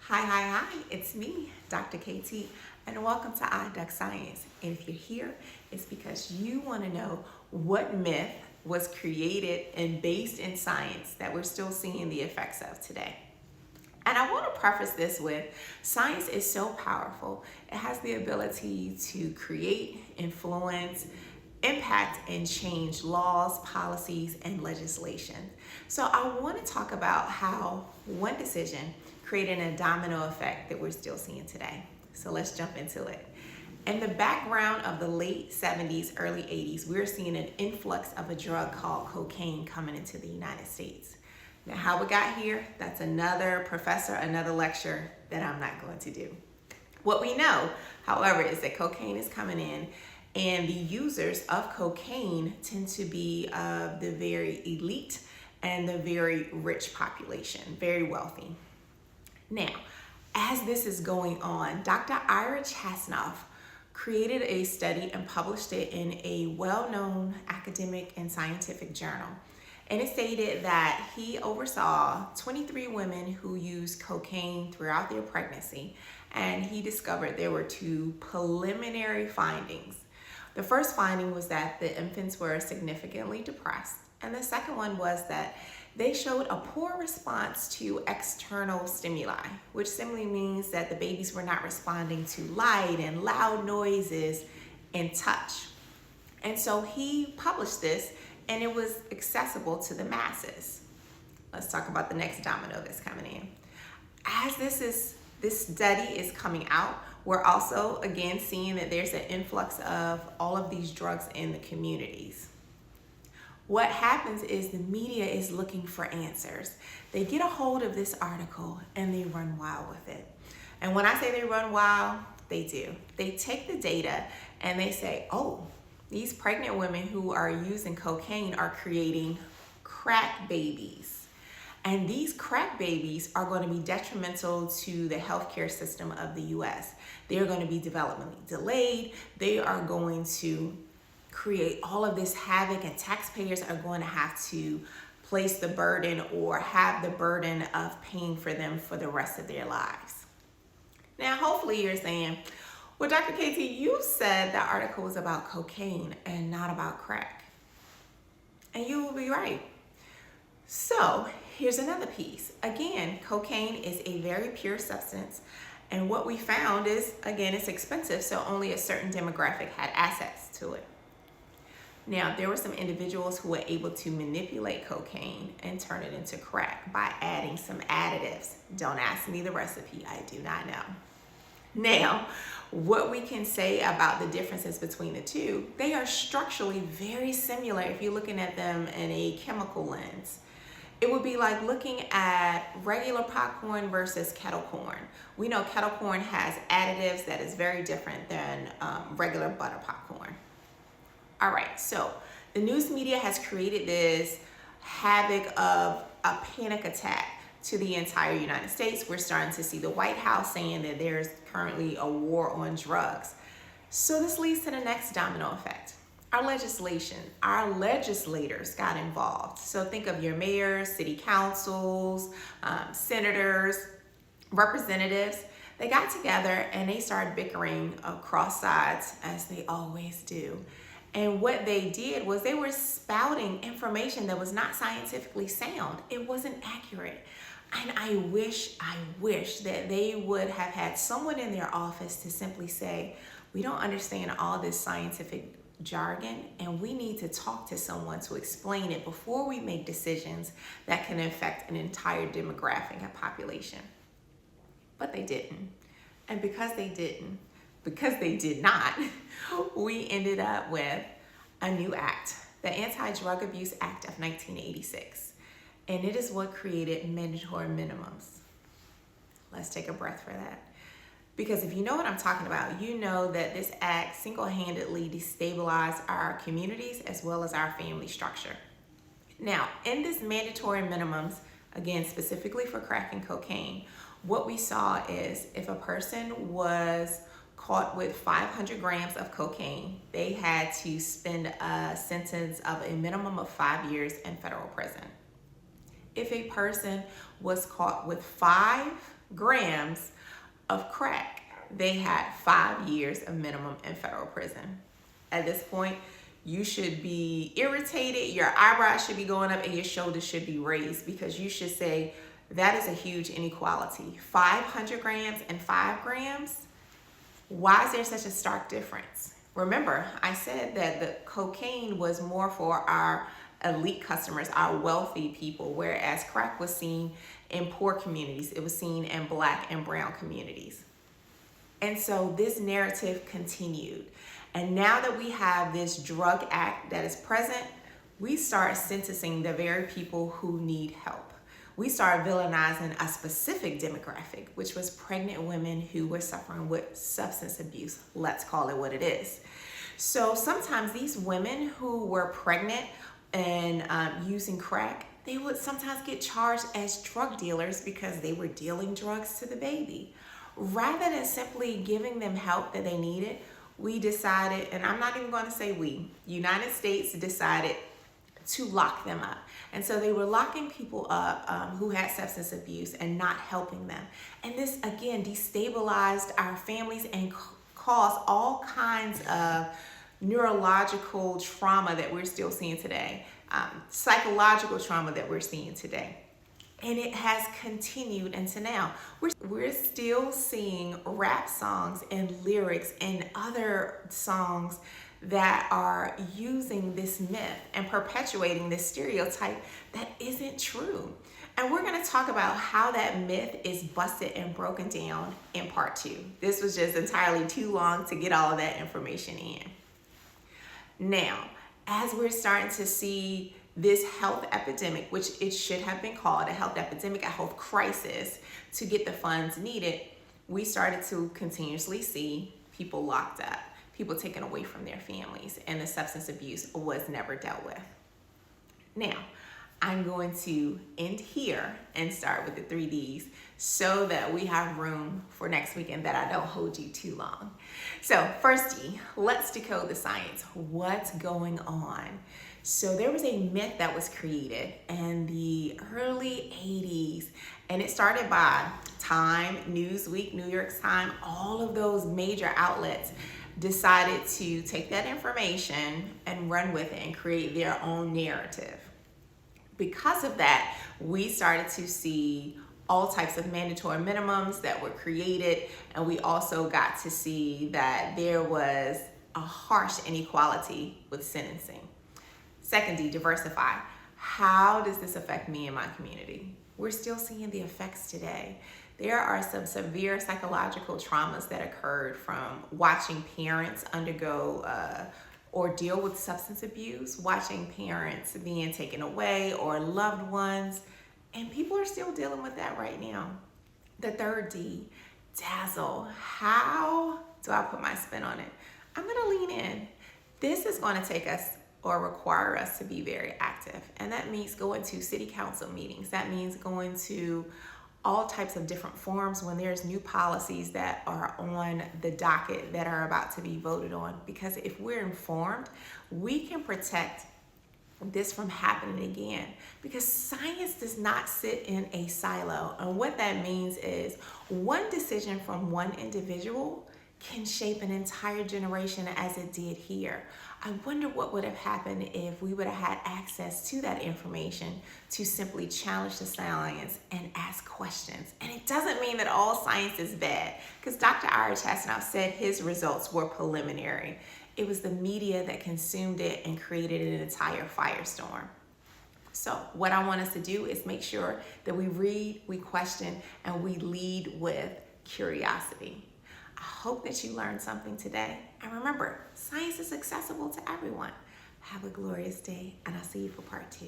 Hi, it's me, Dr. KT, and welcome to ODDDUCKSCIENCE. And if you're here, it's because you want to know what myth was created and based in science that we're still seeing the effects of today. And I want to preface this with science is so powerful. It has the ability to create, influence, impact, and change laws, policies, and legislation. So I want to talk about how one decision created a domino effect that we're still seeing today. So let's jump into it. In the background of the late 70s, early 80s, we're seeing an influx of a drug called cocaine coming into the United States. Now, how it got here, that's another professor, another lecture that I'm not going to do. What we know, however, is that cocaine is coming in, and the users of cocaine tend to be of the very elite and the very rich population, very wealthy. Now, as this is going on, Dr. Ira Chasnoff created a study and published it in a well-known academic and scientific journal. And it stated that he oversaw 23 women who used cocaine throughout their pregnancy, and he discovered there were two preliminary findings. The first finding was that the infants were significantly depressed, and the second one was that they showed a poor response to external stimuli, which simply means that the babies were not responding to light and loud noises and touch. And so he published this, and it was accessible to the masses. Let's talk about the next domino that's coming in. As this study is coming out, we're also again seeing that there's an influx of all of these drugs in the communities. What happens is the media is looking for answers. They get a hold of this article and they run wild with it. And when I say they run wild, they do. They take the data and they say, oh, these pregnant women who are using cocaine are creating crack babies. And these crack babies are going to be detrimental to the healthcare system of the US. They are going to be developmentally delayed. They are going to create all of this havoc, and taxpayers are going to have to place the burden or have the burden of paying for them for the rest of their lives. Now, hopefully you're saying, well, Dr. KT, you said the article was about cocaine and not about crack. And you will be right. So here's another piece. Again, cocaine is a very pure substance. And what we found is, again, it's expensive, so only a certain demographic had access to it. Now, there were some individuals who were able to manipulate cocaine and turn it into crack by adding some additives. Don't ask me the recipe, I do not know. Now, what we can say about the differences between the two, they are structurally very similar if you're looking at them in a chemical lens. It would be like looking at regular popcorn versus kettle corn. We know kettle corn has additives that is very different than regular butter popcorn. All right, so the news media has created this havoc of a panic attack to the entire United States. We're starting to see the White House saying that there's currently a war on drugs. So this leads to the next domino effect. Our legislation, our legislators got involved. So think of your mayors, city councils, senators, representatives. They got together and they started bickering across sides, as they always do. And what they did was they were spouting information that was not scientifically sound. It wasn't accurate. And I wish that they would have had someone in their office to simply say, we don't understand all this scientific jargon, and we need to talk to someone to explain it before we make decisions that can affect an entire demographic and population. But they didn't. And because they did not, we ended up with a new act, the Anti-Drug Abuse Act of 1986. And it is what created mandatory minimums. Let's take a breath for that. Because if you know what I'm talking about, you know that this act single-handedly destabilized our communities as well as our family structure. Now, in this mandatory minimums, again, specifically for crack and cocaine, what we saw is if a person was caught with 500 grams of cocaine, they had to spend a sentence of a minimum of 5 years in federal prison. If a person was caught with 5 grams of crack, they had 5 years of minimum in federal prison. At this point, you should be irritated, your eyebrows should be going up, and your shoulders should be raised, because you should say, that is a huge inequality. 500 grams and 5 grams? Why is there such a stark difference? Remember, I said that the cocaine was more for our elite customers, our wealthy people, whereas crack was seen in poor communities. It was seen in Black and brown communities. And so this narrative continued. And now that we have this drug act that is present, we start sentencing the very people who need help. We start villainizing a specific demographic, which was pregnant women who were suffering with substance abuse. Let's call it what it is. So sometimes these women who were pregnant and using crack, they would sometimes get charged as drug dealers because they were dealing drugs to the baby. Rather than simply giving them help that they needed, we decided, and I'm not even going to say we, United States decided to lock them up. And so they were locking people up who had substance abuse and not helping them. And this, again, destabilized our families and caused all kinds of neurological trauma that we're still seeing today, psychological trauma that we're seeing today. And it has continued into now. We're still seeing rap songs and lyrics and other songs that are using this myth and perpetuating this stereotype that isn't true. And we're going to talk about how that myth is busted and broken down in part 2. This was just entirely too long to get all of that information in. Now, as we're starting to see this health epidemic, which it should have been called a health epidemic, a health crisis, to get the funds needed, we started to continuously see people locked up, people taken away from their families, and the substance abuse was never dealt with. Now, I'm going to end here and start with the 3 Ds so that we have room for next week and that I don't hold you too long. So first D, let's decode the science. What's going on? So there was a myth that was created in the early 80s, and it started by Time, Newsweek, New York Times, all of those major outlets decided to take that information and run with it and create their own narrative. Because of that, we started to see all types of mandatory minimums that were created, and we also got to see that there was a harsh inequality with sentencing. Second D, diversify. How does this affect me and my community? We're still seeing the effects today. There are some severe psychological traumas that occurred from watching parents undergo or deal with substance abuse, watching parents being taken away or loved ones, and people are still dealing with that right now. The third D, dazzle. How do I put my spin on it? I'm gonna lean in. This is gonna take us or require us to be very active, and that means going to city council meetings. That means going to all types of different forums when there's new policies that are on the docket that are about to be voted on. Because if we're informed, we can protect this from happening again. Because science does not sit in a silo. And what that means is one decision from one individual can shape an entire generation as it did here. I wonder what would have happened if we would have had access to that information to simply challenge the science and ask questions. And it doesn't mean that all science is bad, because Dr. Ira Chasnoff said his results were preliminary. It was the media that consumed it and created an entire firestorm. So what I want us to do is make sure that we read, we question, and we lead with curiosity. I hope that you learned something today. And remember, science is accessible to everyone. Have a glorious day, and I'll see you for part 2.